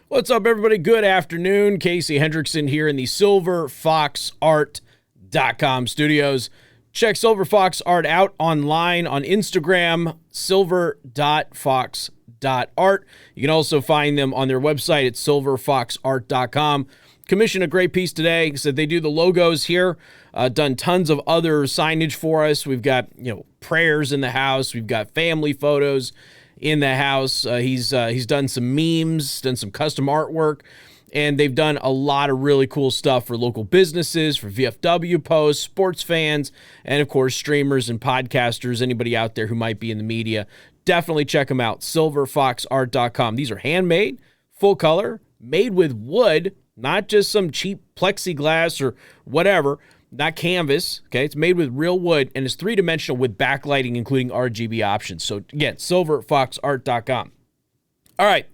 What's up, everybody? Good afternoon. Casey Hendrickson here in the silverfoxart.com studios. Check Silver Fox Art out online on Instagram, silver.fox.art. You can also find them on their website at silverfoxart.com. Commissioned a great piece today. Said they do the logos here. Done tons of other signage for us. We've got, prayers in the house. We've got family photos in the house. He's done some memes, done some custom artwork, and they've done a lot of really cool stuff for local businesses, for VFW posts, sports fans, and of course streamers and podcasters, anybody out there who might be in the media. Definitely check them out, silverfoxart.com. These are handmade, full color, made with wood, not just some cheap plexiglass or whatever. Not canvas, okay? It's made with real wood, and it's three-dimensional with backlighting, including RGB options. So, again, silverfoxart.com. All right.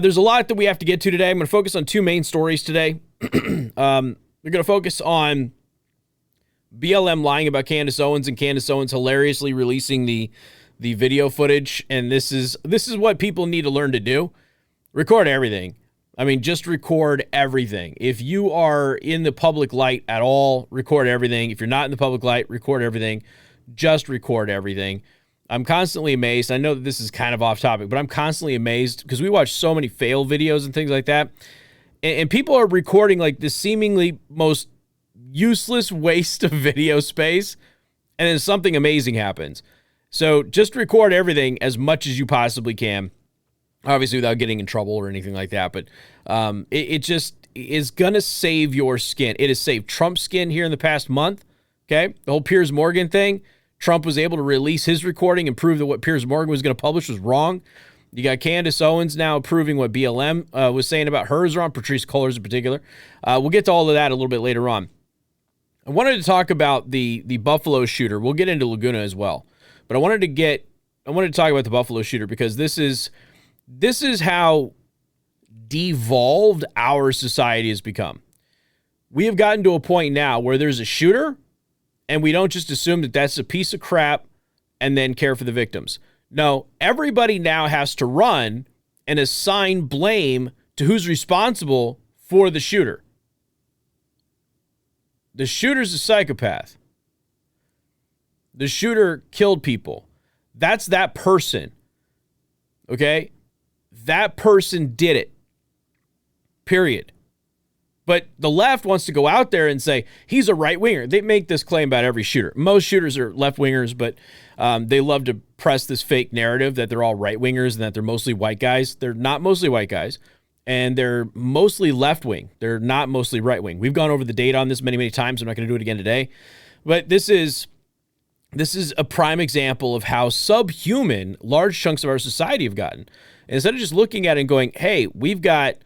There's a lot that we have to get to today. I'm going to focus on two main stories today. We're going to focus on BLM lying about Candace Owens, and Candace Owens hilariously releasing the video footage. And this is what people need to learn to do. Record everything. I mean, just record everything. If you are in the public light at all, record everything. If you're not in the public light, record everything. Just record everything. I'm constantly amazed. I know that this is kind of off topic, but I'm constantly amazed because we watch so many fail videos and things like that. And people are recording like the seemingly most useless waste of video space, and then something amazing happens. So just record everything as much as you possibly can. Obviously without getting in trouble or anything like that, but it just is going to save your skin. It has saved Trump's skin here in the past month, okay? The whole Piers Morgan thing, Trump was able to release his recording and prove that what Piers Morgan was going to publish was wrong. You got Candace Owens now proving what BLM was saying about hers wrong, Patrice Cullors in particular. We'll get to all of that a little bit later on. I wanted to talk about the Buffalo shooter. We'll get into Laguna as well. But I wanted to talk about the Buffalo shooter because this is how devolved our society has become. We have gotten to a point now where there's a shooter, and we don't just assume that that's a piece of crap and then care for the victims. No, everybody now has to run and assign blame to who's responsible for the shooter. The shooter's a psychopath. The shooter killed people. That's that person. Okay? That person did it. Period. But the left wants to go out there and say, he's a right-winger. They make this claim about every shooter. Most shooters are left-wingers, but they love to press this fake narrative that they're all right-wingers and that they're mostly white guys. They're not mostly white guys, and they're mostly left-wing. They're not mostly right-wing. We've gone over the data on this many, many times. I'm not going to do it again today. But this is a prime example of how subhuman large chunks of our society have gotten. And instead of just looking at it and going, hey, we've got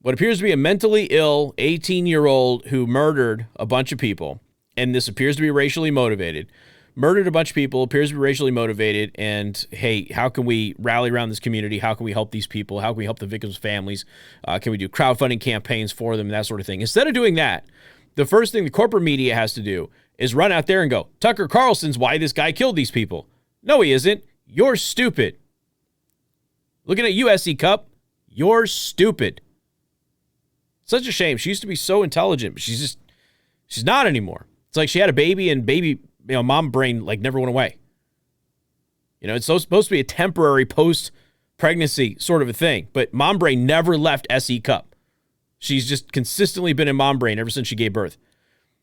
what appears to be a mentally ill 18-year-old who murdered a bunch of people, and this appears to be racially motivated, murdered a bunch of people, appears to be racially motivated, and hey, how can we rally around this community? How can we help these people? How can we help the victims' families? Can we do crowdfunding campaigns for them, that sort of thing? Instead of doing that, the first thing the corporate media has to do is run out there and go, Tucker Carlson's why this guy killed these people. No, he isn't. You're stupid. Looking at USC Cup, you're stupid. Such a shame. She used to be so intelligent, but she's not anymore. It's like she had a baby and mom brain like never went away. It's supposed to be a temporary post-pregnancy sort of a thing, but mom brain never left SE Cup. She's just consistently been in mom brain ever since she gave birth.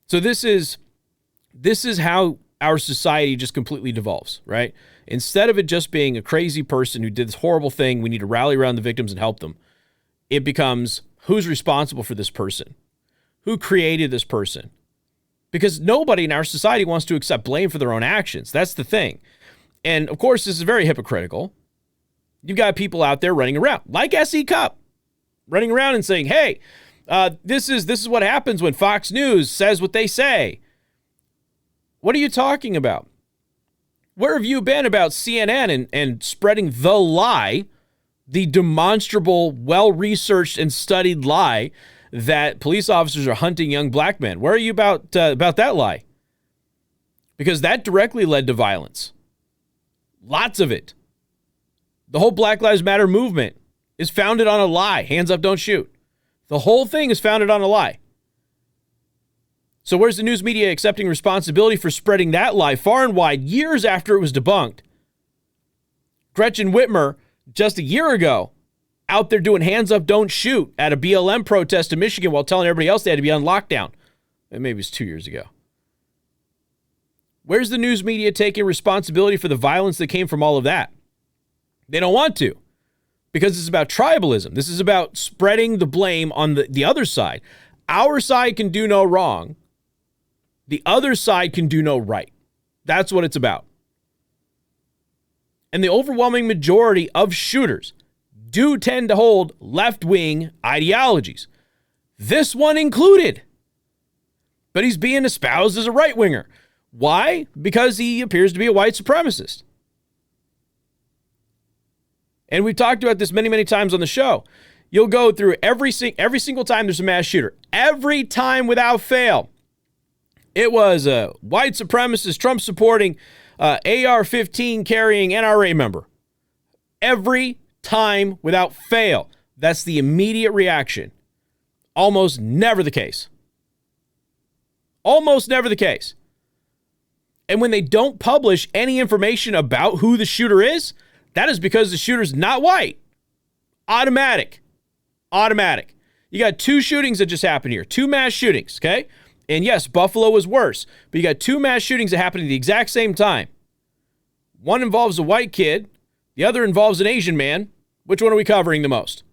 So this is how our society just completely devolves, right? Instead of it just being a crazy person who did this horrible thing, we need to rally around the victims and help them. It becomes, who's responsible for this person? Who created this person? Because nobody in our society wants to accept blame for their own actions. That's the thing. And of course, this is very hypocritical. You've got people out there running around, like SE Cup, running around and saying, hey, this is what happens when Fox News says what they say. What are you talking about? Where have you been about CNN and spreading the lie, the demonstrable, well-researched and studied lie that police officers are hunting young black men? Where are you about that lie? Because that directly led to violence. Lots of it. The whole Black Lives Matter movement is founded on a lie. Hands up, don't shoot. The whole thing is founded on a lie. So where's the news media accepting responsibility for spreading that lie far and wide years after it was debunked? Gretchen Whitmer, just a year ago, out there doing hands up, don't shoot at a BLM protest in Michigan while telling everybody else they had to be on lockdown. And maybe it's 2 years ago. Where's the news media taking responsibility for the violence that came from all of that? They don't want to, because it's about tribalism. This is about spreading the blame on the other side. Our side can do no wrong. The other side can do no right. That's what it's about. And the overwhelming majority of shooters do tend to hold left-wing ideologies. This one included. But he's being espoused as a right-winger. Why? Because he appears to be a white supremacist. And we've talked about this many, many times on the show. You'll go through every single time there's a mass shooter. Every time without fail. It was a white supremacist, Trump-supporting, AR-15 carrying NRA member. Every time without fail. That's the immediate reaction. Almost never the case. Almost never the case. And when they don't publish any information about who the shooter is, that is because the shooter's not white. Automatic. Automatic. You got 2 shootings that just happened here. 2 mass shootings, okay? And yes, Buffalo was worse. But you got 2 mass shootings that happened at the exact same time. One involves a white kid. The other involves an Asian man. Which one are we covering the most?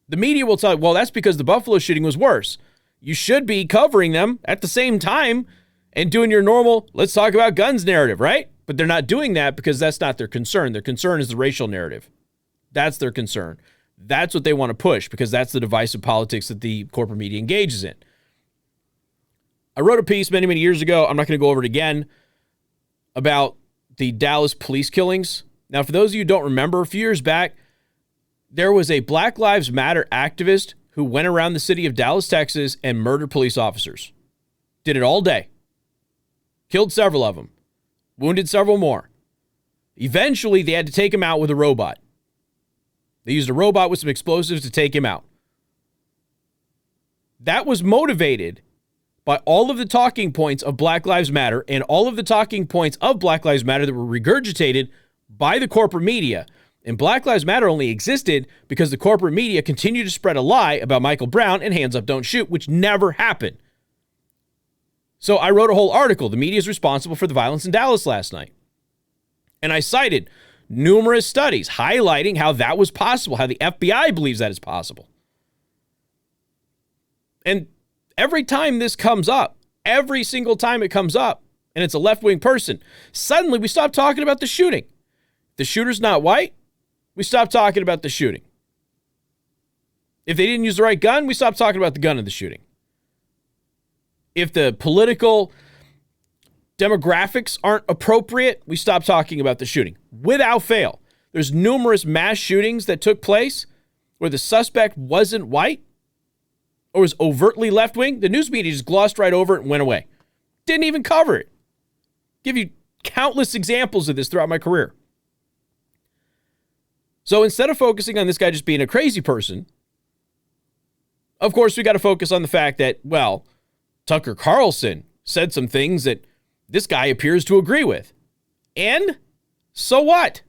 The media will tell you, well, that's because the Buffalo shooting was worse. You should be covering them at the same time and doing your normal, let's talk about guns narrative, right? But they're not doing that because that's not their concern. Their concern is the racial narrative. That's their concern. That's what they want to push because that's the divisive politics that the corporate media engages in. I wrote a piece many, many years ago. I'm not going to go over it again about the Dallas police killings. Now, for those of you who don't remember, a few years back, there was a Black Lives Matter activist who went around the city of Dallas, Texas, and murdered police officers. Did it all day. Killed several of them. Wounded several more. Eventually, they had to take him out with a robot. They used a robot with some explosives to take him out. That was motivated by all of the talking points of Black Lives Matter and all of the talking points of Black Lives Matter that were regurgitated by the corporate media. And Black Lives Matter only existed because the corporate media continued to spread a lie about Michael Brown and hands up, don't shoot, which never happened. So I wrote a whole article. The media is responsible for the violence in Dallas last night. And I cited numerous studies highlighting how that was possible, how the FBI believes that is possible. And every time this comes up, every single time it comes up, and it's a left-wing person, suddenly we stop talking about the shooting. The shooter's not white, we stop talking about the shooting. If they didn't use the right gun, we stop talking about the gun of the shooting. If the political demographics aren't appropriate, we stop talking about the shooting. Without fail, there's numerous mass shootings that took place where the suspect wasn't white or was overtly left-wing. The news media just glossed right over it and went away. Didn't even cover it. Give you countless examples of this throughout my career. So instead of focusing on this guy just being a crazy person, of course, we got to focus on the fact that, well, Tucker Carlson said some things that this guy appears to agree with. And so what?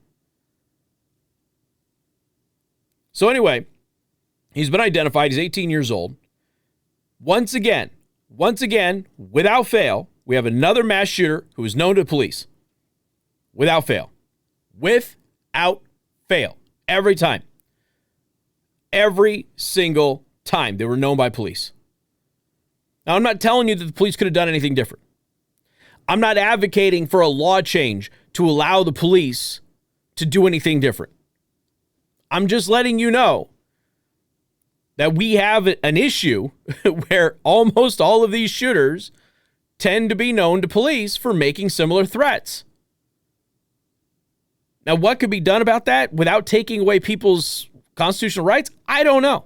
So anyway, he's been identified. He's 18 years old. Once again, without fail, we have another mass shooter who is known to police. Without fail. Without fail. Every time. Every single time they were known by police. Now, I'm not telling you that the police could have done anything different. I'm not advocating for a law change to allow the police to do anything different. I'm just letting you know that we have an issue where almost all of these shooters tend to be known to police for making similar threats. Now, what could be done about that without taking away people's constitutional rights? I don't know.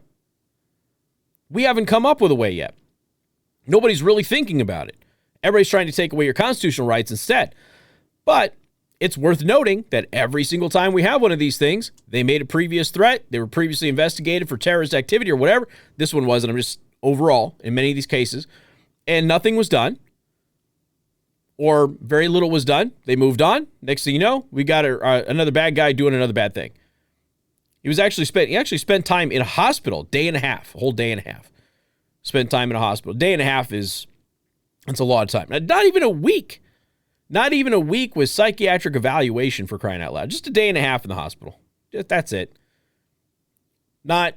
We haven't come up with a way yet. Nobody's really thinking about it. Everybody's trying to take away your constitutional rights instead. But it's worth noting that every single time we have one of these things, they made a previous threat. They were previously investigated for terrorist activity or whatever. This one wasn't. I'm just overall in many of these cases. And nothing was done, or very little was done. They moved on. Next thing you know, we got another bad guy doing another bad thing. He actually spent time in a hospital, a whole day and a half. Spent time in a hospital. Day and a half that's a lot of time. Not even a week. Not even a week with psychiatric evaluation, for crying out loud. Just a day and a half in the hospital. That's it. Not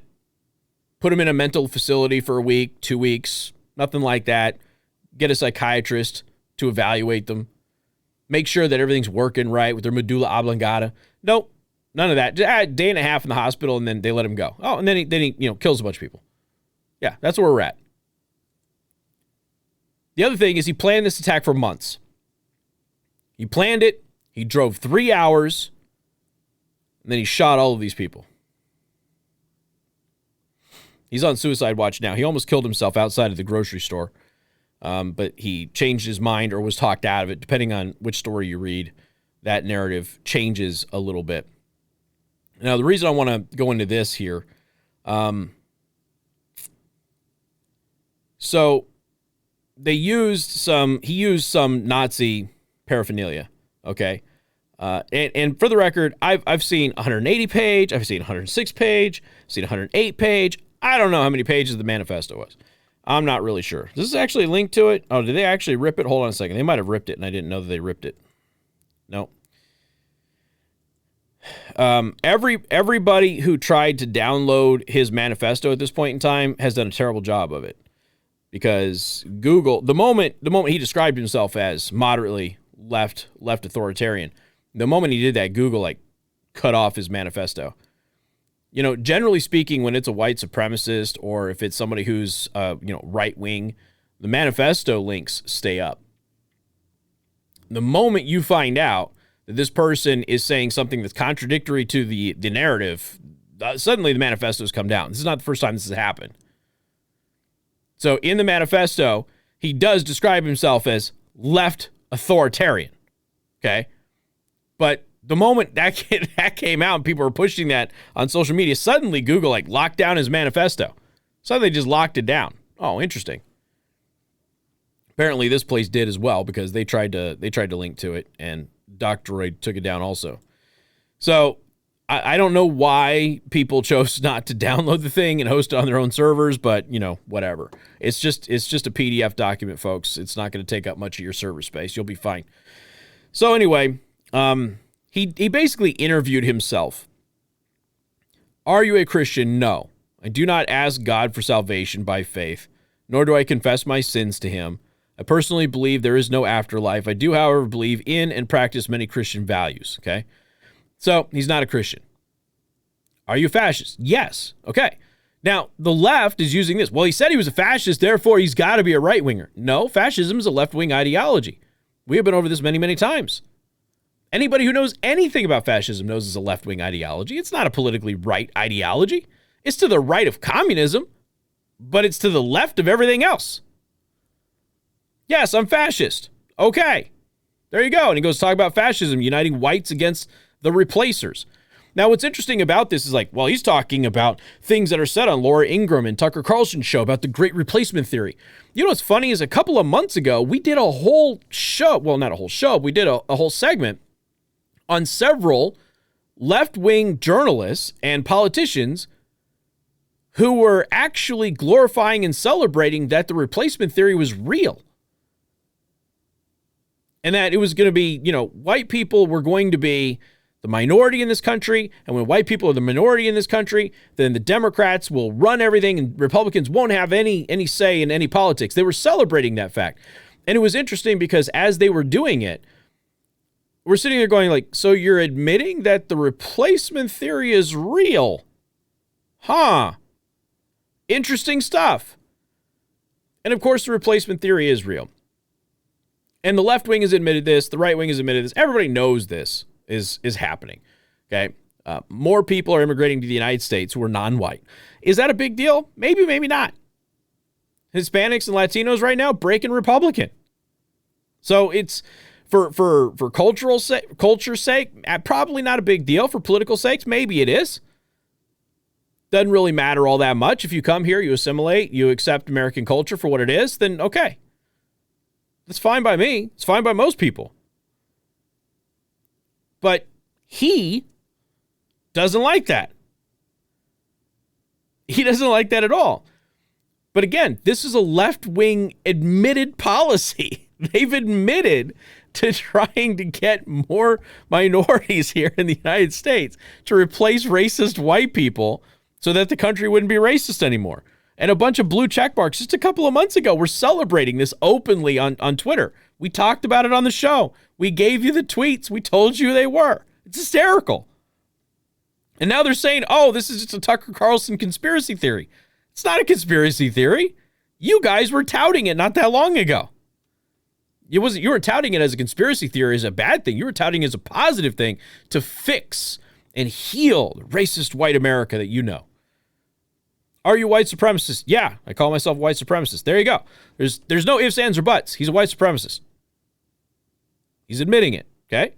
put him in a mental facility for a week, 2 weeks, nothing like that. Get a psychiatrist to evaluate them. Make sure that everything's working right with their medulla oblongata. Nope, none of that. Just a day and a half in the hospital, and then they let him go. Oh, and then he kills a bunch of people. Yeah, that's where we're at. The other thing is he planned this attack for months. He planned it. He drove 3 hours, and then he shot all of these people. He's on suicide watch now. He almost killed himself outside of the grocery store, but he changed his mind or was talked out of it. Depending on which story you read, that narrative changes a little bit. Now, the reason I want to go into this here, so he used some Nazi paraphernalia, okay? And for the record, I've seen 180 page, I've seen 106 page, I've seen 108 page. I don't know how many pages the manifesto was. I'm not really sure. This is actually a link to it. Oh, did they actually rip it? Hold on a second. They might have ripped it, and I didn't know that they ripped it. No. Everybody who tried to download his manifesto at this point in time has done a terrible job of it. Because Google, the moment he described himself as moderately left authoritarian, the moment he did that, Google cut off his manifesto. Generally speaking, when it's a white supremacist or if it's somebody who's right wing, the manifesto links stay up. The moment you find out that this person is saying something that's contradictory to the narrative, suddenly the manifestos come down. This is not the first time this has happened. So in the manifesto, he does describe himself as left authoritarian, okay? But the moment that came out and people were pushing that on social media, suddenly Google locked down his manifesto. Suddenly just locked it down. Oh, interesting. Apparently this place did as well because they tried to link to it, and Doctoroid took it down also. So I don't know why people chose not to download the thing and host it on their own servers, but, whatever. It's just a PDF document, folks. It's not going to take up much of your server space. You'll be fine. So anyway, he basically interviewed himself. Are you a Christian? No. I do not ask God for salvation by faith, nor do I confess my sins to him. I personally believe there is no afterlife. I do, however, believe in and practice many Christian values, okay? So, he's not a Christian. Are you a fascist? Yes. Okay. Now, the left is using this. Well, he said he was a fascist, therefore he's got to be a right-winger. No, fascism is a left-wing ideology. We have been over this many, many times. Anybody who knows anything about fascism knows it's a left-wing ideology. It's not a politically right ideology. It's to the right of communism, but it's to the left of everything else. Yes, I'm fascist. Okay. There you go. And he goes to talk about fascism, uniting whites against the replacers. Now, what's interesting about this is he's talking about things that are said on Laura Ingraham and Tucker Carlson's show about the great replacement theory. You know what's funny is a couple of months ago, we did a whole show. Well, not a whole show. We did a whole segment on several left-wing journalists and politicians who were actually glorifying and celebrating that the replacement theory was real. And that it was going to be, white people were going to be the minority in this country, and when white people are the minority in this country, then the Democrats will run everything and Republicans won't have any say in any politics. They were celebrating that fact. And it was interesting because as they were doing it, we're sitting there going so you're admitting that the replacement theory is real? Huh. Interesting stuff. And of course, the replacement theory is real. And the left wing has admitted this. The right wing has admitted this. Everybody knows this is happening. Okay. More people are immigrating to the United States who are non-white. Is that a big deal? Maybe, maybe not. Hispanics and Latinos right now breaking Republican. So it's, For culture's sake, probably not a big deal. For political sakes, maybe it is. Doesn't really matter all that much. If you come here, you assimilate, you accept American culture for what it is, then okay. That's fine by me. It's fine by most people. But he doesn't like that. He doesn't like that at all. But again, this is a left-wing admitted policy. They've admitted to trying to get more minorities here in the United States to replace racist white people so that the country wouldn't be racist anymore. And a bunch of blue check marks just a couple of months ago were celebrating this openly on Twitter. We talked about it on the show. We gave you the tweets. We told you they were. It's hysterical. And now they're saying, oh, this is just a Tucker Carlson conspiracy theory. It's not a conspiracy theory. You guys were touting it not that long ago. You weren't touting it as a conspiracy theory as a bad thing. You were touting it as a positive thing to fix and heal the racist white America that you know. Are you white supremacist? Yeah, I call myself a white supremacist. There you go. There's no ifs, ands, or buts. He's a white supremacist. He's admitting it, okay?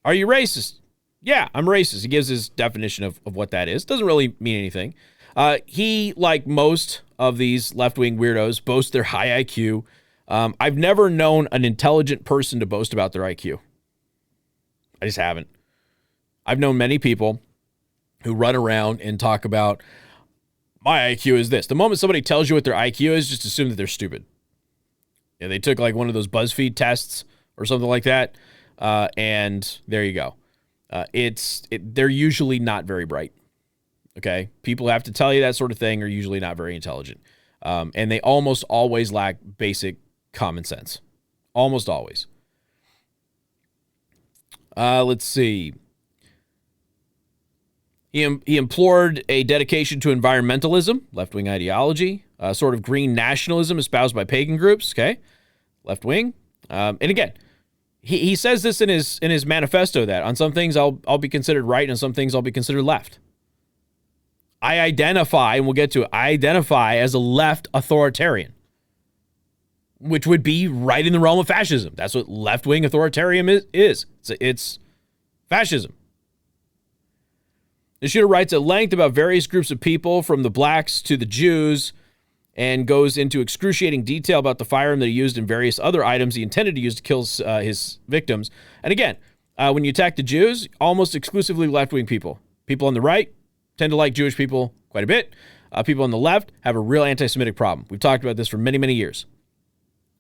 Are you racist? Yeah, I'm racist. He gives his definition of what that is. Doesn't really mean anything. He, like most of these left-wing weirdos, boast their high IQ. I've never known an intelligent person to boast about their IQ. I just haven't. I've known many people who run around and talk about, my IQ is this. The moment somebody tells you what their IQ is, just assume that they're stupid. Yeah, they took like one of those BuzzFeed tests or something like that, and there you go. They're usually not very bright. Okay, people who have to tell you that sort of thing are usually not very intelligent, and they almost always lack basic common sense. Almost always. Let's see. He implored a dedication to environmentalism, left-wing ideology, sort of green nationalism espoused by pagan groups. Okay, left-wing, and again, he says this in his manifesto that on some things I'll be considered right and on some things I'll be considered left. I identify, and we'll get to it, I identify as a left authoritarian, which would be right in the realm of fascism. That's what left-wing authoritarian is. It's fascism. The shooter writes at length about various groups of people, from the blacks to the Jews, and goes into excruciating detail about the firearm that he used and various other items he intended to use to kill his victims. And again, when you attack the Jews, almost exclusively left-wing people. People on the right tend to like Jewish people quite a bit. People on the left have a real anti-Semitic problem. We've talked about this for many, many years.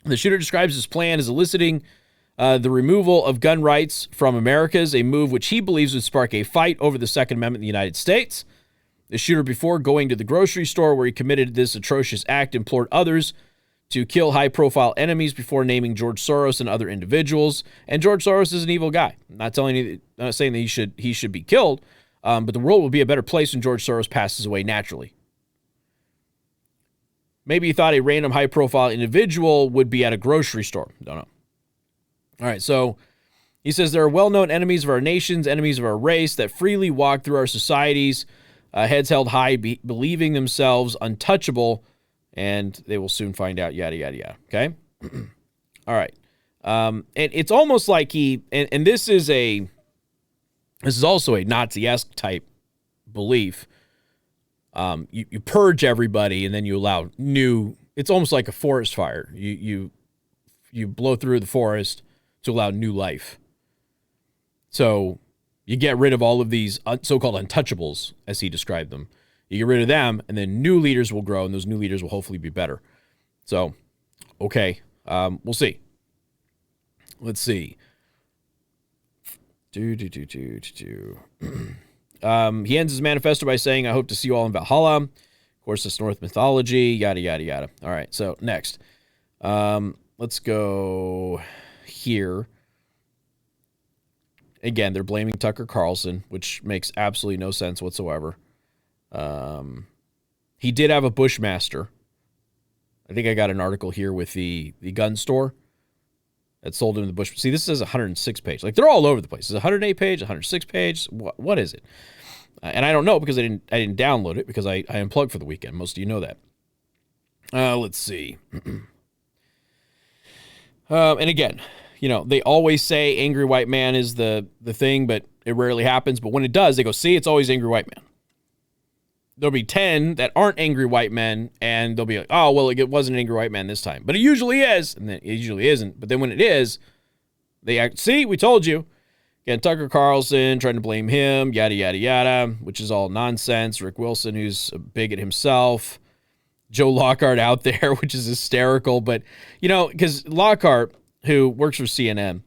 The shooter describes his plan as eliciting the removal of gun rights from Americans, a move which he believes would spark a fight over the Second Amendment in the United States. The shooter, before going to the grocery store where he committed this atrocious act, implored others to kill high-profile enemies before naming George Soros and other individuals. And George Soros is an evil guy. I'm not saying that he should be killed, but the world will be a better place when George Soros passes away naturally. Maybe he thought a random high-profile individual would be at a grocery store. Don't know. All right, so he says there are well-known enemies of our nations, enemies of our race that freely walk through our societies, heads held high, believing themselves untouchable, and they will soon find out, yada, yada, yada, okay? All right. And it's almost like and this is also a Nazi-esque type belief. You purge everybody, and then you allow new, it's almost like a forest fire. You blow through the forest to allow new life. So you get rid of all of these so-called untouchables, as he described them. You get rid of them, and then new leaders will grow, and those new leaders will hopefully be better. So, okay, we'll see. Let's see. He ends his manifesto by saying, I hope to see you all in Valhalla. Of course, it's Norse mythology, yada, yada, yada. All right, so next. Let's go here. Again, they're blaming Tucker Carlson, which makes absolutely no sense whatsoever. He did have a Bushmaster. I think I got an article here with the gun store that sold him the Bush. See, this is a 106 page. Like, they're all over the place. It's a 108 page, 106 page. What is it? And I don't know because I didn't download it because I unplugged for the weekend. Most of you know that. Let's see. And again, they always say angry white man is the thing, but it rarely happens. But when it does, they go, see, it's always angry white man. There'll be 10 that aren't angry white men, and they'll be like, oh, well, it wasn't an angry white man this time. But it usually is, and then it usually isn't. But then when it is, they act, see, we told you. Again, Tucker Carlson trying to blame him, yada, yada, yada, which is all nonsense. Rick Wilson, who's a bigot himself. Joe Lockhart out there, which is hysterical. But, because Lockhart, who works for CNN,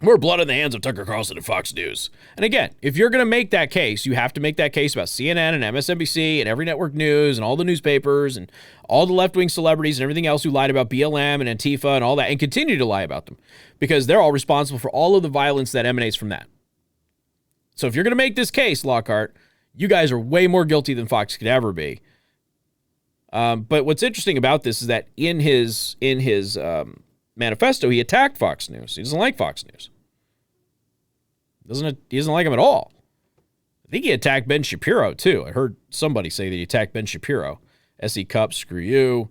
we're blood in the hands of Tucker Carlson and Fox News. And again, if you're going to make that case, you have to make that case about CNN and MSNBC and every network news and all the newspapers and all the left-wing celebrities and everything else who lied about BLM and Antifa and all that and continue to lie about them because they're all responsible for all of the violence that emanates from that. So if you're going to make this case, Lockhart, you guys are way more guilty than Fox could ever be. But what's interesting about this is that in his manifesto, he attacked Fox News. He doesn't like Fox News. He doesn't like them at all. I think he attacked Ben Shapiro, too. I heard somebody say that he attacked Ben Shapiro. S.E. Cup, screw you.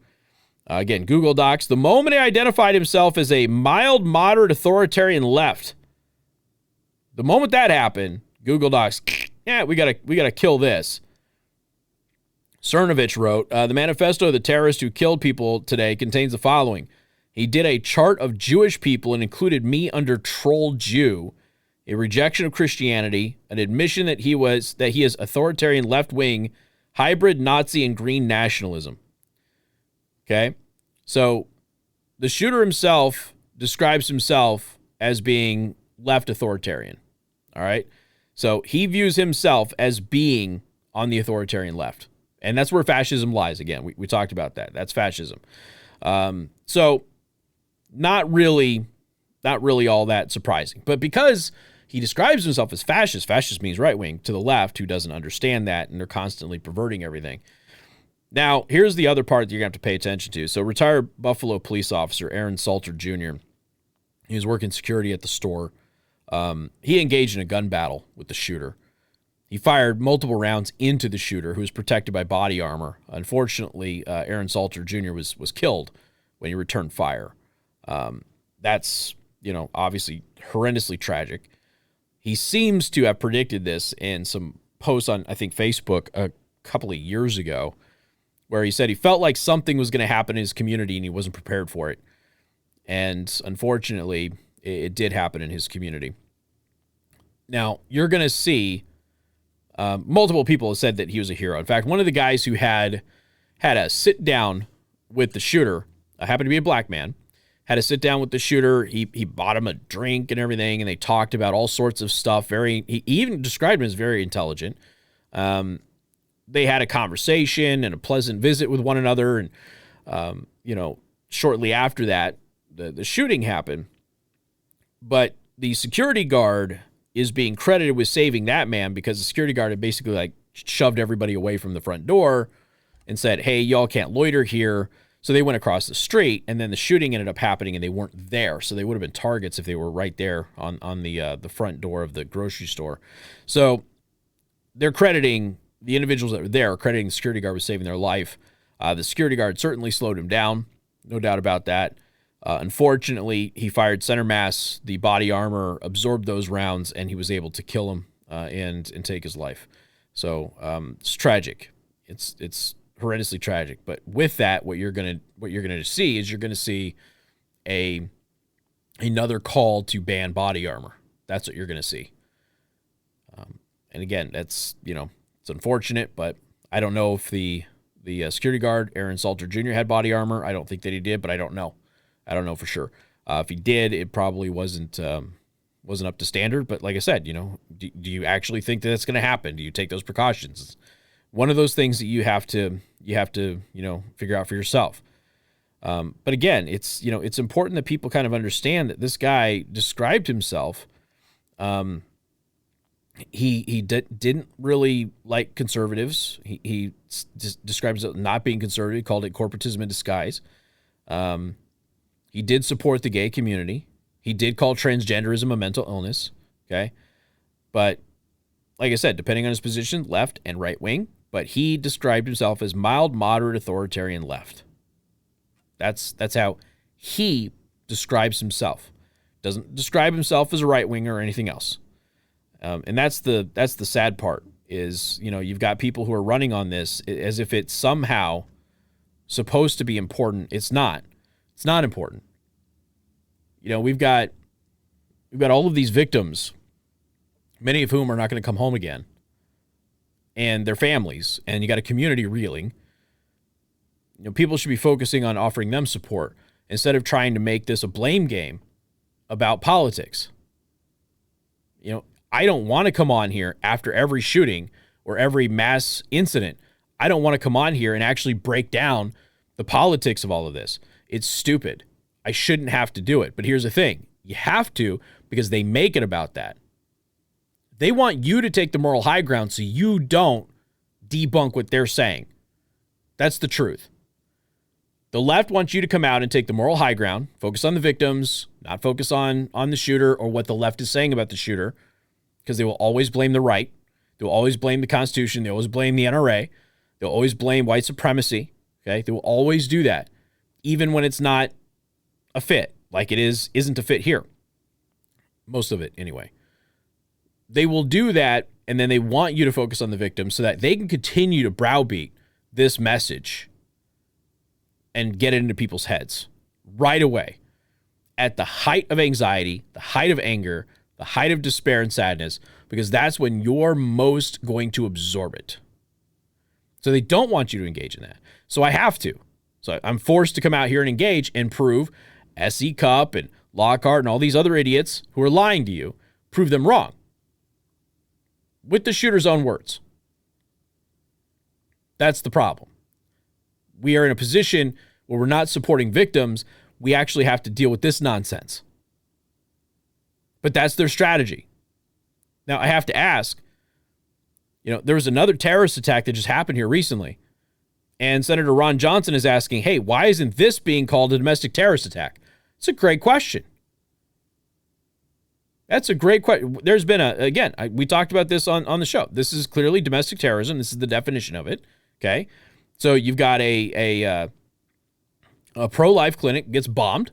Again, Google Docs. The moment he identified himself as a mild, moderate, authoritarian left, the moment that happened, Google Docs, yeah, we gotta kill this. Cernovich wrote, the manifesto of the terrorist who killed people today contains the following. He did a chart of Jewish people and included me under troll Jew, a rejection of Christianity, an admission that he is authoritarian left-wing, hybrid Nazi and green nationalism. Okay? So the shooter himself describes himself as being left authoritarian. All right? So he views himself as being on the authoritarian left. And that's where fascism lies. Again, we talked about that. That's fascism. So not really all that surprising. But because he describes himself as fascist means right-wing to the left who doesn't understand that, and they're constantly perverting everything. Now, here's the other part that you're going to have to pay attention to. So retired Buffalo police officer Aaron Salter Jr., he was working security at the store. He engaged in a gun battle with the shooter. He fired multiple rounds into the shooter, who was protected by body armor. Unfortunately, Aaron Salter Jr. was killed when he returned fire. That's, obviously horrendously tragic. He seems to have predicted this in some posts on, I think, Facebook a couple of years ago, where he said he felt like something was going to happen in his community and he wasn't prepared for it. And unfortunately, it did happen in his community. Now, you're going to see multiple people have said that he was a hero. In fact, one of the guys who had a sit down with the shooter, happened to be a black man, had a sit down with the shooter. He bought him a drink and everything, and they talked about all sorts of stuff. He even described him as very intelligent. They had a conversation and a pleasant visit with one another. And, shortly after that, the shooting happened. But the security guard is being credited with saving that man because the security guard had basically shoved everybody away from the front door and said, hey, y'all can't loiter here. So they went across the street, and then the shooting ended up happening, and they weren't there. So they would have been targets if they were right there on the front door of the grocery store. So they're crediting the individuals that were there, crediting the security guard with saving their life. The security guard certainly slowed him down, no doubt about that. Unfortunately, he fired center mass. The body armor absorbed those rounds, and he was able to kill him and take his life. So it's tragic. It's horrendously tragic. But with that, what you're gonna see is you're gonna see another call to ban body armor. That's what you're gonna see. And again, that's it's unfortunate, but I don't know if the security guard Aaron Salter Jr. had body armor. I don't think that he did, but I don't know. I don't know for sure. If he did, it probably wasn't up to standard. But like I said, do you actually think that that's going to happen? Do you take those precautions? It's one of those things that you have to figure out for yourself. But again, it's important that people kind of understand that this guy described himself. He didn't really like conservatives. He describes it not being conservative, called it corporatism in disguise. He did support the gay community. He did call transgenderism a mental illness. Okay. But like I said, depending on his position, left and right wing, but he described himself as mild, moderate, authoritarian left. That's how he describes himself. Doesn't describe himself as a right-winger or anything else. And that's the sad part is, you've got people who are running on this as if it's somehow supposed to be important. It's not. It's not important. We've got all of these victims, many of whom are not going to come home again, and their families, and you got a community reeling. People should be focusing on offering them support instead of trying to make this a blame game about politics. I don't want to come on here after every shooting or every mass incident. I don't want to come on here and actually break down the politics of all of this. It's stupid. I shouldn't have to do it. But here's the thing. You have to, because they make it about that. They want you to take the moral high ground so you don't debunk what they're saying. That's the truth. The left wants you to come out and take the moral high ground, focus on the victims, not focus on the shooter or what the left is saying about the shooter, because they will always blame the right. They'll always blame the Constitution. They always blame the NRA. They'll always blame white supremacy. Okay, they will always do that, even when it's not a fit, like it isn't a fit here. Most of it, anyway. They will do that, and then they want you to focus on the victims so that they can continue to browbeat this message and get it into people's heads right away at the height of anxiety, the height of anger, the height of despair and sadness, because that's when you're most going to absorb it. So they don't want you to engage in that. So I have to. So I'm forced to come out here and engage and prove S.E. Cupp and Lockhart and all these other idiots who are lying to you, prove them wrong. With the shooter's own words. That's the problem. We are in a position where we're not supporting victims. We actually have to deal with this nonsense. But that's their strategy. Now, I have to ask, there was another terrorist attack that just happened here recently. And Senator Ron Johnson is asking, hey, why isn't this being called a domestic terrorist attack? It's a great question. That's a great question. There's been we talked about this on the show. This is clearly domestic terrorism. This is the definition of it. Okay. So you've got a pro-life clinic gets bombed.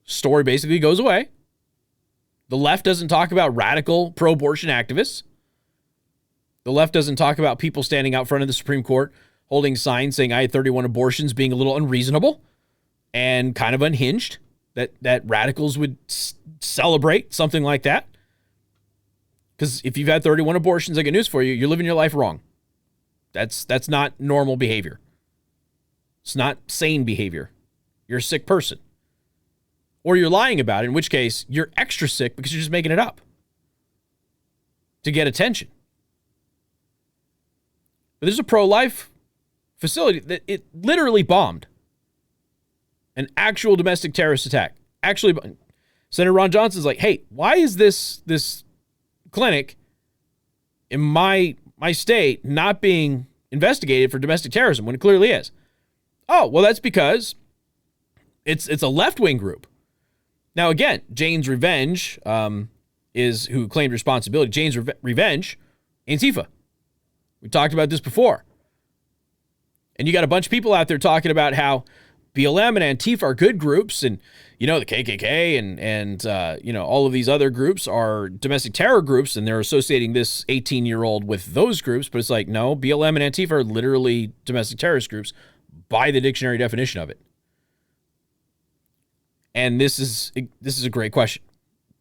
Story basically goes away. The left doesn't talk about radical pro-abortion activists. The left doesn't talk about people standing out front of the Supreme Court holding signs saying I had 31 abortions being a little unreasonable and kind of unhinged, that radicals would celebrate something like that. Because if you've had 31 abortions, I got news for you, you're living your life wrong. That's not normal behavior. It's not sane behavior. You're a sick person. Or you're lying about it, in which case you're extra sick because you're just making it up to get attention. But there's a pro-life facility that it literally bombed. An actual domestic terrorist attack. Actually, Senator Ron Johnson's like, hey, why is this clinic in my state not being investigated for domestic terrorism when it clearly is? Oh, well, that's because it's a left-wing group. Now, again, Jane's Revenge is who claimed responsibility. Jane's Revenge, Antifa. We talked about this before. And you got a bunch of people out there talking about how BLM and Antifa are good groups, and the KKK and all of these other groups are domestic terror groups, and they're associating this 18-year-old with those groups. But it's like, no, BLM and Antifa are literally domestic terrorist groups by the dictionary definition of it. And this is a great question.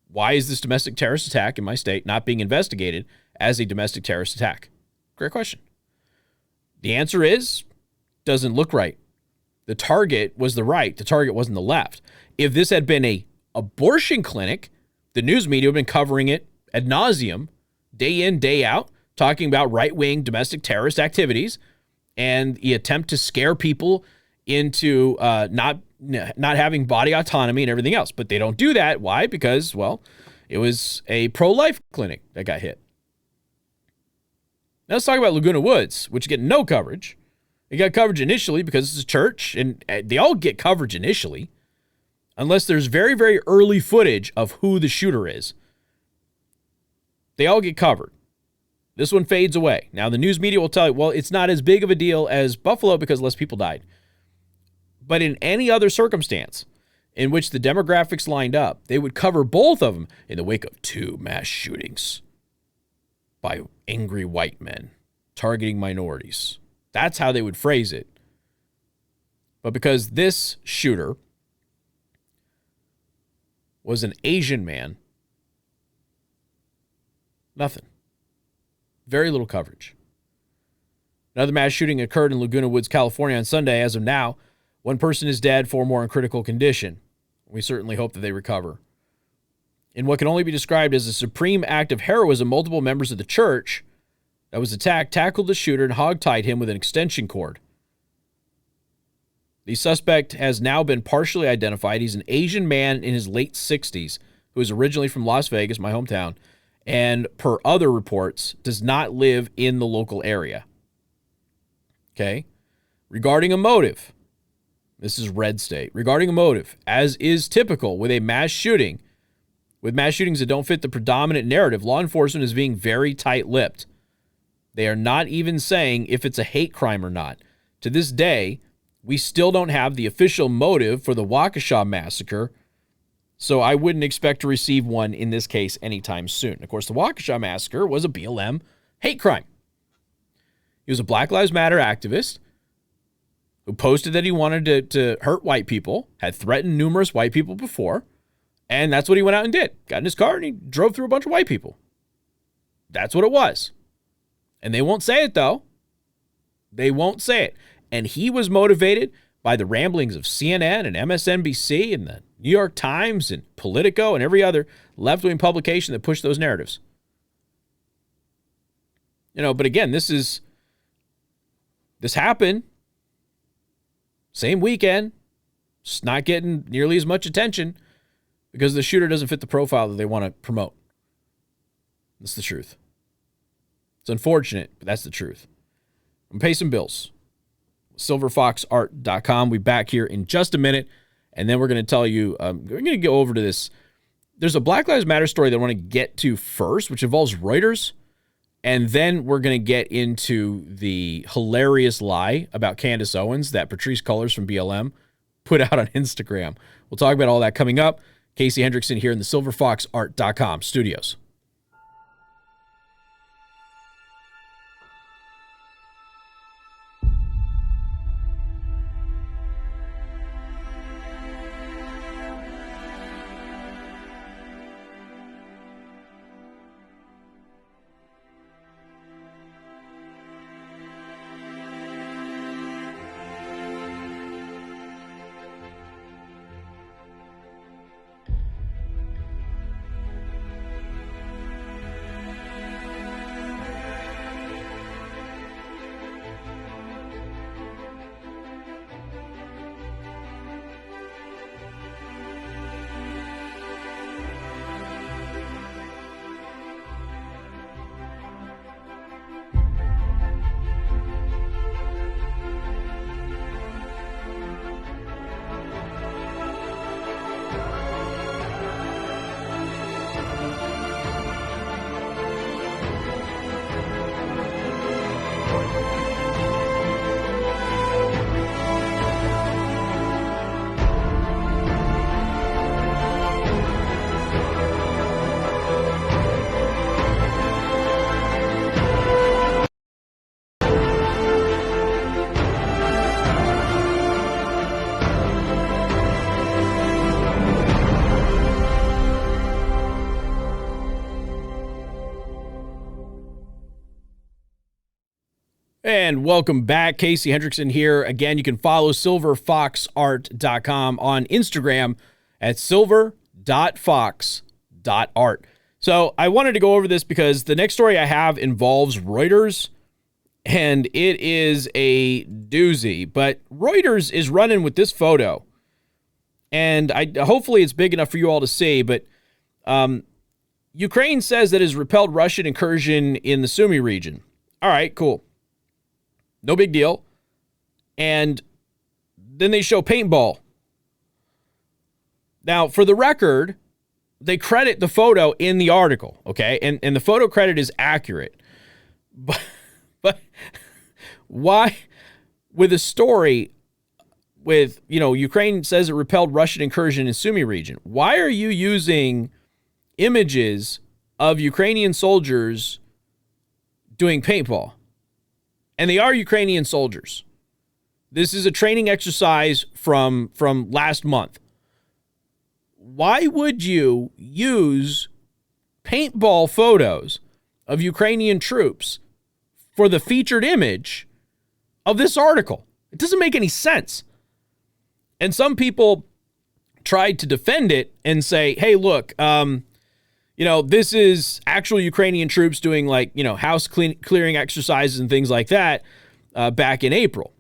Why is this domestic terrorist attack in my state not being investigated as a domestic terrorist attack? Great question. The answer is, doesn't look right. The target was the right. The target wasn't the left. If this had been a abortion clinic, the news media would have been covering it ad nauseum, day in, day out, talking about right-wing domestic terrorist activities and the attempt to scare people into not having body autonomy and everything else. But they don't do that. Why? Because, well, it was a pro-life clinic that got hit. Now let's talk about Laguna Woods, which get no coverage. It got coverage initially because it's a church, and they all get coverage initially, unless there's very, very early footage of who the shooter is. They all get covered. This one fades away. Now, the news media will tell you, well, it's not as big of a deal as Buffalo because less people died. But in any other circumstance, in which the demographics lined up, they would cover both of them in the wake of 2 mass shootings by angry white men targeting minorities. That's how they would phrase it. But because this shooter was an Asian man, nothing. Very little coverage. Another mass shooting occurred in Laguna Woods, California on Sunday. As of now, 1 person is dead, 4 more in critical condition. We certainly hope that they recover. In what can only be described as a supreme act of heroism, multiple members of the church that was attacked tackled the shooter and hogtied him with an extension cord. The suspect has now been partially identified. He's an Asian man in his late 60s who is originally from Las Vegas, my hometown, and per other reports, does not live in the local area. Okay? Regarding a motive, this is red state. Regarding a motive, as is typical with a mass shooting, with mass shootings that don't fit the predominant narrative, law enforcement is being very tight-lipped. They are not even saying if it's a hate crime or not. To this day, we still don't have the official motive for the Waukesha massacre, so I wouldn't expect to receive one in this case anytime soon. Of course, the Waukesha massacre was a BLM hate crime. He was a Black Lives Matter activist who posted that he wanted to hurt white people, had threatened numerous white people before, and that's what he went out and did. Got in his car and he drove through a bunch of white people. That's what it was. And they won't say it, though. They won't say it. And he was motivated by the ramblings of CNN and MSNBC and the New York Times and Politico and every other left-wing publication that pushed those narratives. But again, this happened same weekend, just not getting nearly as much attention because the shooter doesn't fit the profile that they want to promote. That's the truth. It's unfortunate, but that's the truth. I'm going to pay some bills. SilverFoxArt.com. We'll be back here in just a minute, and then we're going to tell you, we're going to go over to this. There's a Black Lives Matter story that I want to get to first, which involves Reuters, and then we're going to get into the hilarious lie about Candace Owens that Patrice Cullors from BLM put out on Instagram. We'll talk about all that coming up. Casey Hendrickson here in the SilverFoxArt.com studios. And welcome back. Casey Hendrickson here. Again, you can follow SilverFoxArt.com on Instagram at silver.fox.art. So I wanted to go over this because the next story I have involves Reuters, and it is a doozy. But Reuters is running with this photo, and hopefully it's big enough for you all to see, but Ukraine says that it has repelled Russian incursion in the Sumy region. All right, cool. No big deal. And then they show paintball. Now, for the record, they credit the photo in the article, okay? And the photo credit is accurate. But why, with a story Ukraine says it repelled Russian incursion in Sumy region. Why are you using images of Ukrainian soldiers doing paintball? And they are Ukrainian soldiers. This is a training exercise from last month. Why would you use paintball photos of Ukrainian troops for the featured image of this article? It doesn't make any sense. And some people tried to defend it and say, hey, look, this is actual Ukrainian troops doing house clearing exercises and things like that back in April.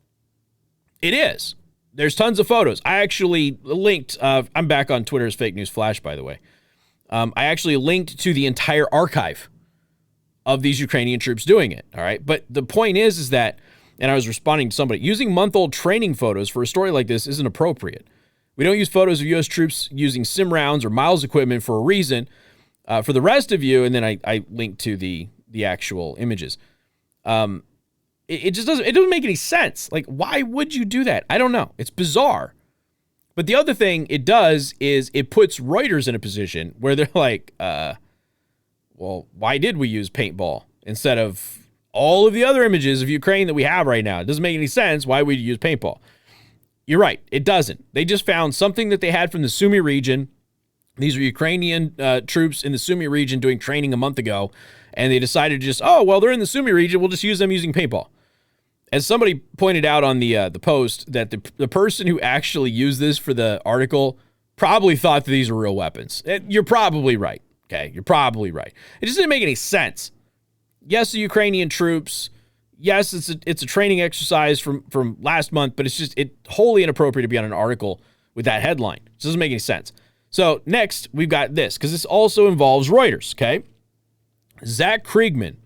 It is. There's tons of photos. I actually linked, I'm back on Twitter's Fake News Flash, by the way. I actually linked to the entire archive of these Ukrainian troops doing it. All right. But the point is that, and I was responding to somebody, using month-old training photos for a story like this isn't appropriate. We don't use photos of U.S. troops using sim rounds or Miles equipment for a reason. For the rest of you, and then I linked to the actual images. It just doesn't make any sense. Like, why would you do that? I don't know. It's bizarre. But the other thing it does is it puts Reuters in a position where they're like, well, why did we use paintball instead of all of the other images of Ukraine that we have right now? It doesn't make any sense. Why would you use paintball? You're right. It doesn't. They just found something that they had from the Sumy region. These were Ukrainian troops in the Sumy region doing training a month ago. And they decided to just, they're in the Sumy region. We'll just use them using paintball. As somebody pointed out on the post, that the person who actually used this for the article probably thought that these were real weapons. You're probably right. Okay, you're probably right. It just didn't make any sense. Yes, the Ukrainian troops. Yes, it's a training exercise from last month, but it's wholly inappropriate to be on an article with that headline. It doesn't make any sense. So next, we've got this, because this also involves Reuters, okay? Zach Kriegman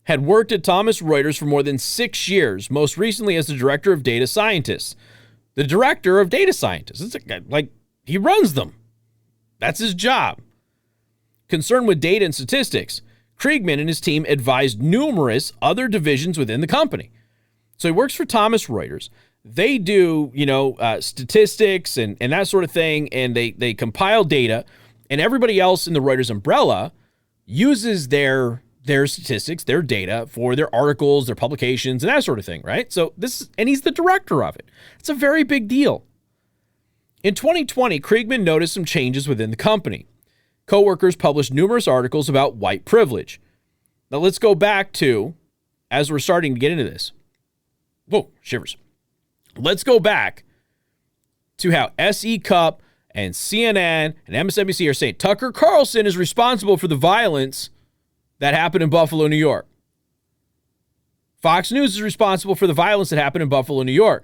had worked at Thomson Reuters for more than 6 years, most recently as the director of data scientists. The director of data scientists. It's like he runs them. That's his job. Concerned with data and statistics, Kriegman and his team advised numerous other divisions within the company. So he works for Thomson Reuters. They do, statistics and that sort of thing, and they compile data, and everybody else in the Reuters umbrella uses their statistics, their data for their articles, their publications, and that sort of thing, right? So and he's the director of it. It's a very big deal. In 2020, Kriegman noticed some changes within the company. Coworkers published numerous articles about white privilege. Now let's go back to, as we're starting to get into this. Whoa, shivers. Let's go back to how SE Cup and CNN and MSNBC are saying Tucker Carlson is responsible for the violence that happened in Buffalo, New York. Fox News is responsible for the violence that happened in Buffalo, New York,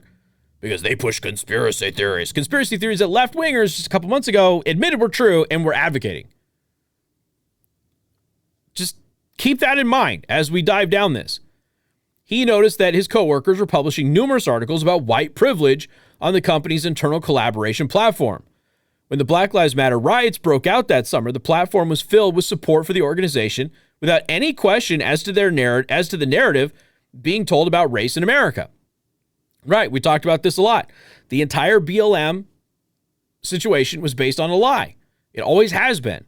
because they push conspiracy theories. Conspiracy theories that left-wingers just a couple months ago admitted were true and were advocating. Just keep that in mind as we dive down this. He noticed that his coworkers were publishing numerous articles about white privilege on the company's internal collaboration platform. When the Black Lives Matter riots broke out that summer, the platform was filled with support for the organization without any question as to the narrative being told about race in America. Right, we talked about this a lot. The entire BLM situation was based on a lie. It always has been.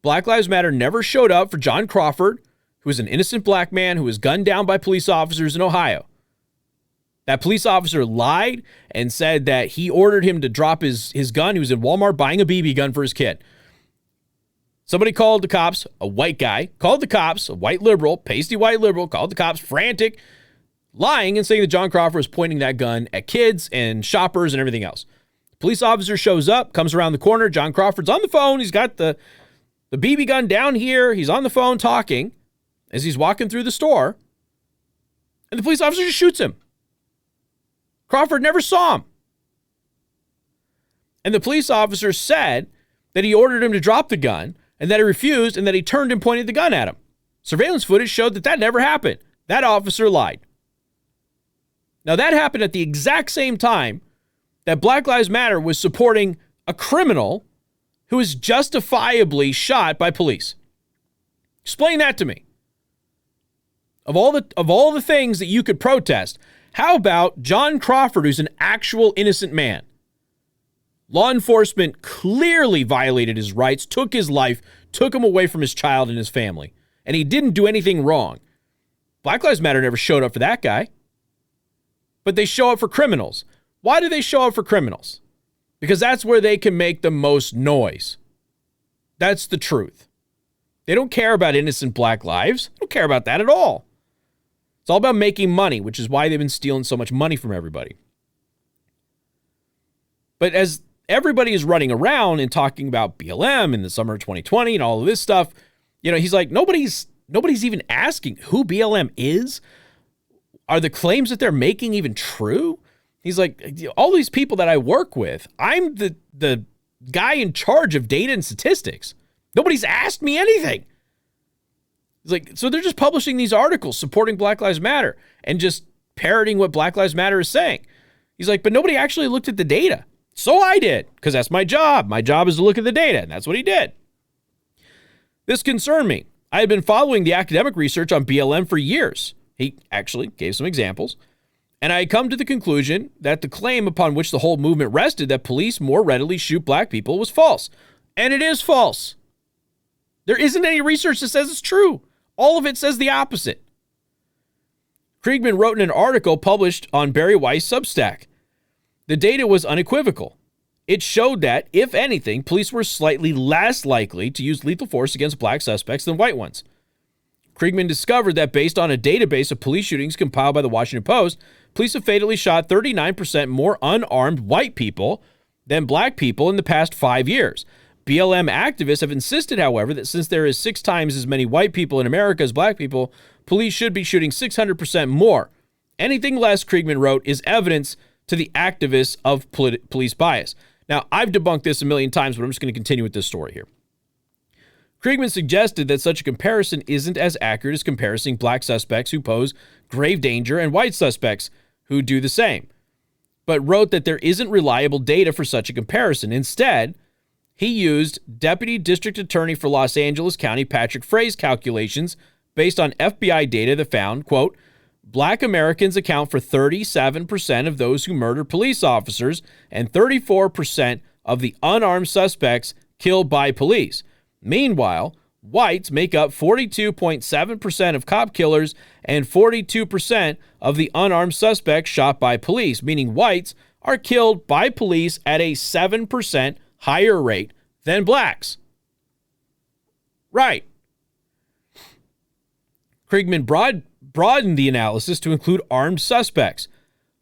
Black Lives Matter never showed up for John Crawford, who was an innocent black man who was gunned down by police officers in Ohio. That police officer lied and said that he ordered him to drop his gun. He was in Walmart buying a BB gun for his kid. Somebody called the cops, a white guy, called the cops, a white liberal, pasty white liberal, called the cops frantic, lying and saying that John Crawford was pointing that gun at kids and shoppers and everything else. The police officer shows up, comes around the corner. John Crawford's on the phone. He's got the BB gun down here. He's on the phone talking as he's walking through the store. And the police officer just shoots him. Crawford never saw him. And the police officer said that he ordered him to drop the gun and that he refused and that he turned and pointed the gun at him. Surveillance footage showed that never happened. That officer lied. Now, that happened at the exact same time that Black Lives Matter was supporting a criminal who was justifiably shot by police. Explain that to me. Of all the things that you could protest, How about John Crawford, who's an actual innocent man? Law enforcement clearly violated his rights, took his life, took him away from his child and his family, and he didn't do anything wrong. Black Lives Matter never showed up for that guy. But they show up for criminals. Why do they show up for criminals? Because that's where they can make the most noise. That's the truth. They don't care about innocent black lives. They don't care about that at all. It's all about making money, which is why they've been stealing so much money from everybody. But as everybody is running around and talking about BLM in the summer of 2020 and all of this stuff, he's like, nobody's even asking who BLM is. Are the claims that they're making even true? He's like, all these people that I work with, I'm the guy in charge of data and statistics. Nobody's asked me anything. He's like, so they're just publishing these articles supporting Black Lives Matter and just parroting what Black Lives Matter is saying. He's like, but nobody actually looked at the data. So I did, because that's my job. My job is to look at the data, and that's what he did. This concerned me. I had been following the academic research on BLM for years. He actually gave some examples. And I had come to the conclusion that the claim upon which the whole movement rested, that police more readily shoot black people, was false. And it is false. There isn't any research that says it's true. All of it says the opposite. Kriegman wrote in an article published on Barry Weiss' Substack. The data was unequivocal. It showed that, if anything, police were slightly less likely to use lethal force against black suspects than white ones. Kriegman discovered that based on a database of police shootings compiled by the Washington Post, police have fatally shot 39% more unarmed white people than black people in the past 5 years. BLM activists have insisted, however, that since there is 6 times as many white people in America as black people, police should be shooting 600% more. Anything less, Kriegman wrote, is evidence to the activists of police bias. Now, I've debunked this a million times, but I'm just going to continue with this story here. Kriegman suggested that such a comparison isn't as accurate as comparing black suspects who pose grave danger and white suspects who do the same, but wrote that there isn't reliable data for such a comparison. Instead, he used Deputy District Attorney for Los Angeles County Patrick Frey's calculations based on FBI data that found, quote, Black Americans account for 37% of those who murder police officers and 34% of the unarmed suspects killed by police. Meanwhile, whites make up 42.7% of cop killers and 42% of the unarmed suspects shot by police, meaning whites are killed by police at a 7% higher rate than blacks. Right. Kriegman broadened the analysis to include armed suspects,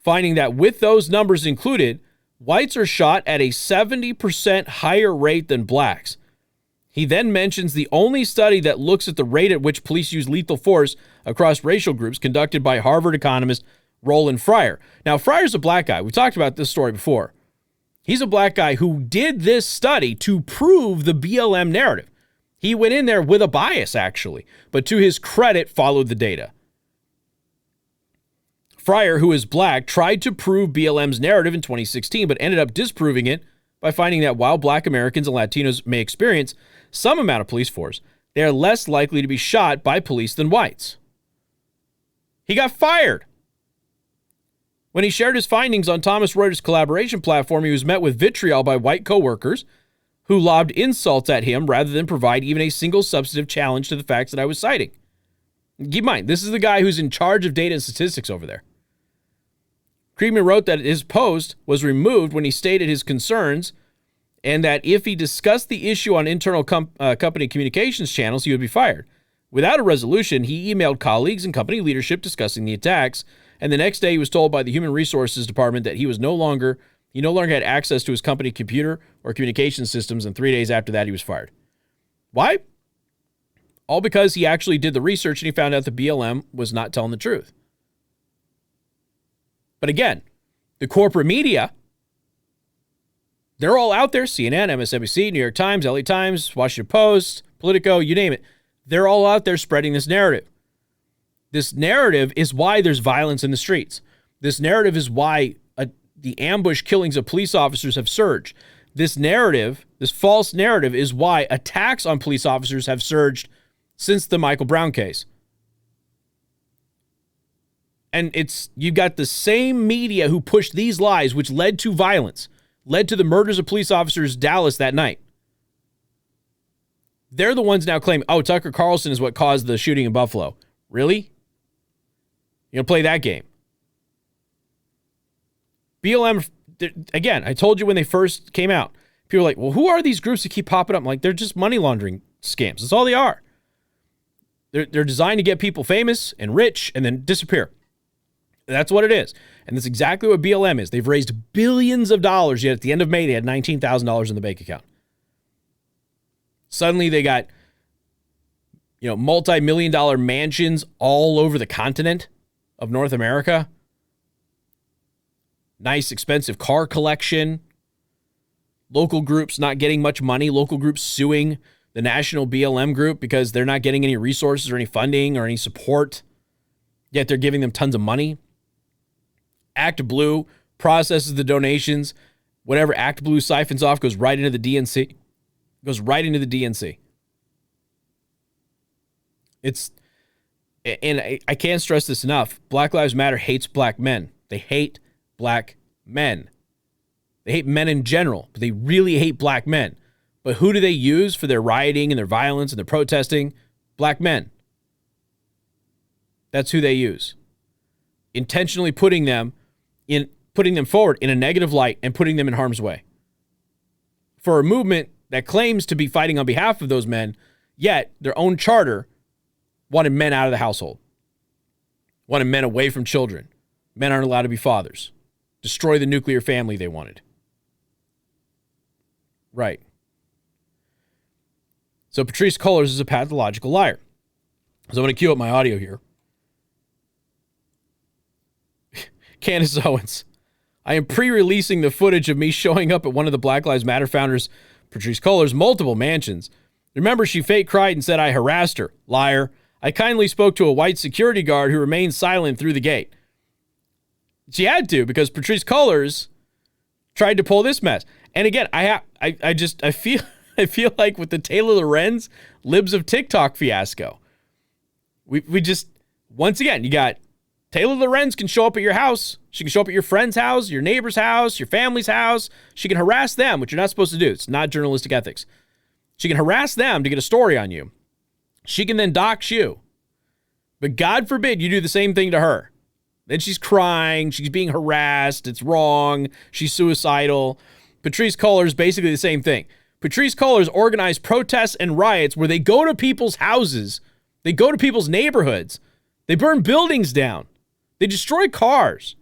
finding that with those numbers included, whites are shot at a 70% higher rate than blacks. He then mentions the only study that looks at the rate at which police use lethal force across racial groups, conducted by Harvard economist Roland Fryer. Now, Fryer's a black guy. We talked about this story before. He's a black guy who did this study to prove the BLM narrative. He went in there with a bias, actually, but to his credit, followed the data. Fryer, who is black, tried to prove BLM's narrative in 2016, but ended up disproving it by finding that while black Americans and Latinos may experience some amount of police force, they are less likely to be shot by police than whites. He got fired. When he shared his findings on Thomas Reuters' collaboration platform, he was met with vitriol by white coworkers who lobbed insults at him rather than provide even a single substantive challenge to the facts that I was citing. Keep in mind, this is the guy who's in charge of data and statistics over there. Kriegman wrote that his post was removed when he stated his concerns and that if he discussed the issue on internal company communications channels, he would be fired. Without a resolution, he emailed colleagues and company leadership discussing the attacks, and the next day he was told by the Human Resources Department that he no longer had access to his company computer or communication systems, and 3 days after that, he was fired. Why? All because he actually did the research and he found out the BLM was not telling the truth. But again, the corporate media, they're all out there, CNN, MSNBC, New York Times, LA Times, Washington Post, Politico, you name it. They're all out there spreading this narrative. This narrative is why there's violence in the streets. This narrative is why the ambush killings of police officers have surged. This narrative, this false narrative, is why attacks on police officers have surged since the Michael Brown case. And you've got the same media who pushed these lies, which led to violence, led to the murders of police officers in Dallas that night. They're the ones now claiming, oh, Tucker Carlson is what caused the shooting in Buffalo. Really? You're going to play that game? BLM, again, I told you when they first came out, people were like, well, who are these groups that keep popping up? I'm like, they're just money laundering scams. That's all they are. They're designed to get people famous and rich and then disappear. That's what it is. And that's exactly what BLM is. They've raised billions of dollars, yet at the end of May, they had $19,000 in the bank account. Suddenly they got, multi-million-dollar mansions all over the continent of North America. Nice, expensive car collection. Local groups not getting much money. Local groups suing the national BLM group because they're not getting any resources or any funding or any support. Yet they're giving them tons of money. Act Blue processes the donations. Whatever Act Blue siphons off goes right into the DNC. I can't stress this enough. Black Lives Matter hates black men. They hate black men. They hate men in general, but they really hate black men. But who do they use for their rioting and their violence and their protesting? Black men. That's who they use. Intentionally putting them forward in a negative light and putting them in harm's way. For a movement that claims to be fighting on behalf of those men, yet their own charter wanted men out of the household. Wanted men away from children. Men aren't allowed to be fathers. Destroy the nuclear family they wanted. Right. So Patrisse Cullors is a pathological liar. So I'm going to cue up my audio here. Candace Owens. I am pre-releasing the footage of me showing up at one of the Black Lives Matter founders, Patrisse Cullors' multiple mansions. Remember, she fake cried and said I harassed her. Liar. I kindly spoke to a white security guard who remained silent through the gate. She had to, because Patrisse Cullors tried to pull this mess. And again, I feel like with the Taylor Lorenz Libs of TikTok fiasco, we just, once again, you got Taylor Lorenz can show up at your house. She can show up at your friend's house, your neighbor's house, your family's house. She can harass them, which you're not supposed to do. It's not journalistic ethics. She can harass them to get a story on you. She can then dox you. But God forbid you do the same thing to her. Then she's crying. She's being harassed. It's wrong. She's suicidal. Patrisse Cullors, basically the same thing. Patrisse Cullors organized protests and riots where they go to people's houses. They go to people's neighborhoods. They burn buildings down. They destroy cars.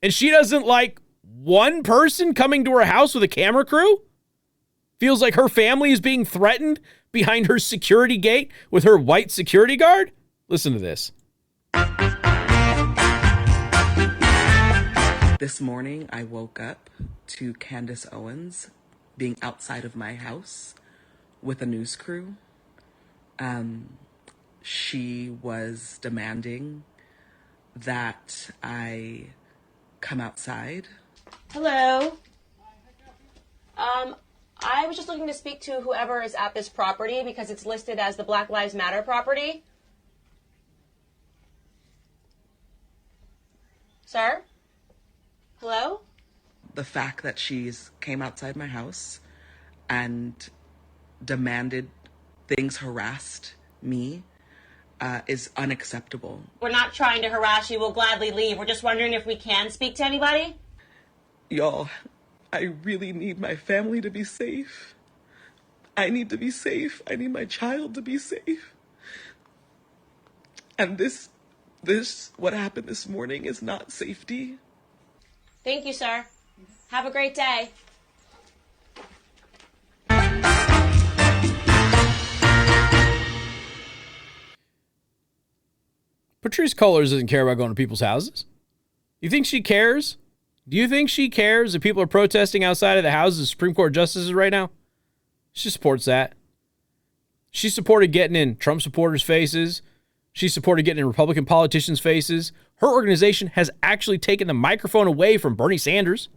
And she doesn't like one person coming to her house with a camera crew? Feels like her family is being threatened behind her security gate with her white security guard? Listen to this. This morning, I woke up to Candace Owens being outside of my house with a news crew. She was demanding that I come outside. Hello. I was just looking to speak to whoever is at this property because it's listed as the Black Lives Matter property. Sir? Hello? The fact that she's came outside my house and demanded things, harassed me, is unacceptable. We're not trying to harass you. We'll gladly leave. We're just wondering if we can speak to anybody. Y'all, I really need my family to be safe. I need to be safe. I need my child to be safe. And this, what happened this morning is not safety. Thank you, sir. Have a great day. Patrisse Cullors doesn't care about going to people's houses. You think she cares? Do you think she cares if people are protesting outside of the houses of Supreme Court justices right now? She supports that. She supported getting in Trump supporters' faces. She supported getting in Republican politicians' faces. Her organization has actually taken the microphone away from Bernie Sanders.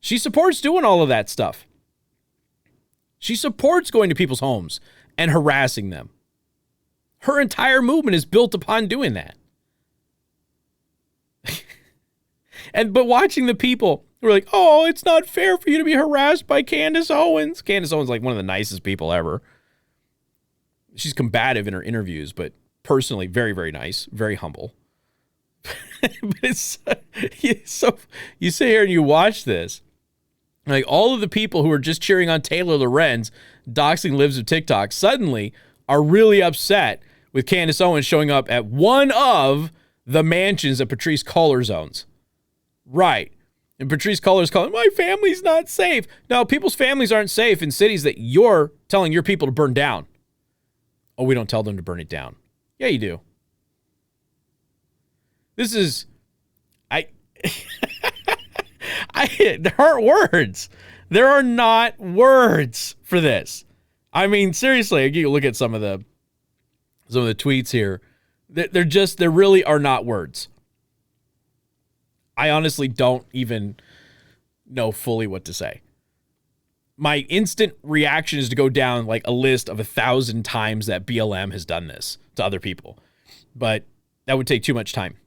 She supports doing all of that stuff. She supports going to people's homes and harassing them. Her entire movement is built upon doing that. But watching the people who are like, oh, it's not fair for you to be harassed by Candace Owens. Candace Owens is like one of the nicest people ever. She's combative in her interviews, but personally very, very nice, very humble. But it's so you sit here and you watch this. Like all of the people who are just cheering on Taylor Lorenz doxing Libs of TikTok suddenly are really upset with Candace Owens showing up at one of the mansions that Patrisse Cullors owns. Right. And Patrisse Cullors calling, my family's not safe. No, people's families aren't safe in cities that you're telling your people to burn down. Oh, we don't tell them to burn it down. Yeah, you do. This is, there aren't words. There are not words for this. I mean, seriously, you look at some of the tweets here. There really are not words. I honestly don't even know fully what to say. My instant reaction is to go down like a list of 1,000 times that BLM has done this to other people, but that would take too much time.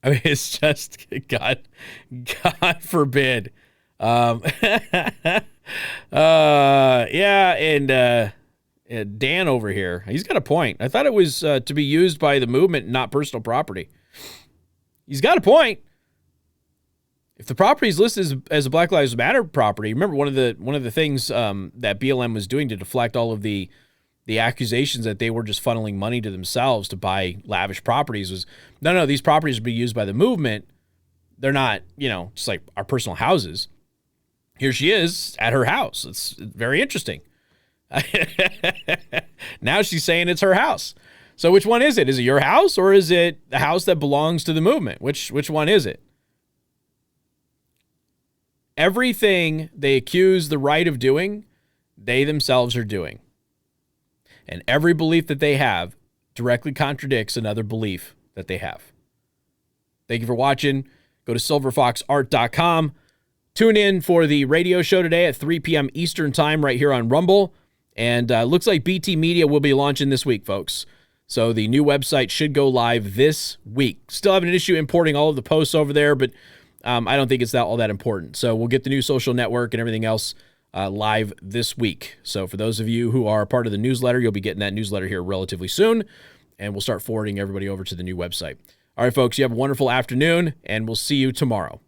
I mean, it's just God forbid. Yeah, and Dan over here, he's got a point. I thought it was to be used by the movement, not personal property. He's got a point. If the property is listed as a Black Lives Matter property, remember one of the things that BLM was doing to deflect all of the accusations that they were just funneling money to themselves to buy lavish properties was, no, these properties would be used by the movement. They're not, just like our personal houses. Here she is at her house. It's very interesting. Now she's saying it's her house. So which one is it? Is it your house or is it the house that belongs to the movement? Which one is it? Everything they accuse the right of doing, they themselves are doing. And every belief that they have directly contradicts another belief that they have. Thank you for watching. Go to silverfoxart.com. Tune in for the radio show today at 3 p.m. Eastern time right here on Rumble. And looks like BT Media will be launching this week, folks. So the new website should go live this week. Still having an issue importing all of the posts over there, but I don't think it's all that important. So we'll get the new social network and everything else live this week. So for those of you who are part of the newsletter, you'll be getting that newsletter here relatively soon, and we'll start forwarding everybody over to the new website. All right, folks, you have a wonderful afternoon, and we'll see you tomorrow.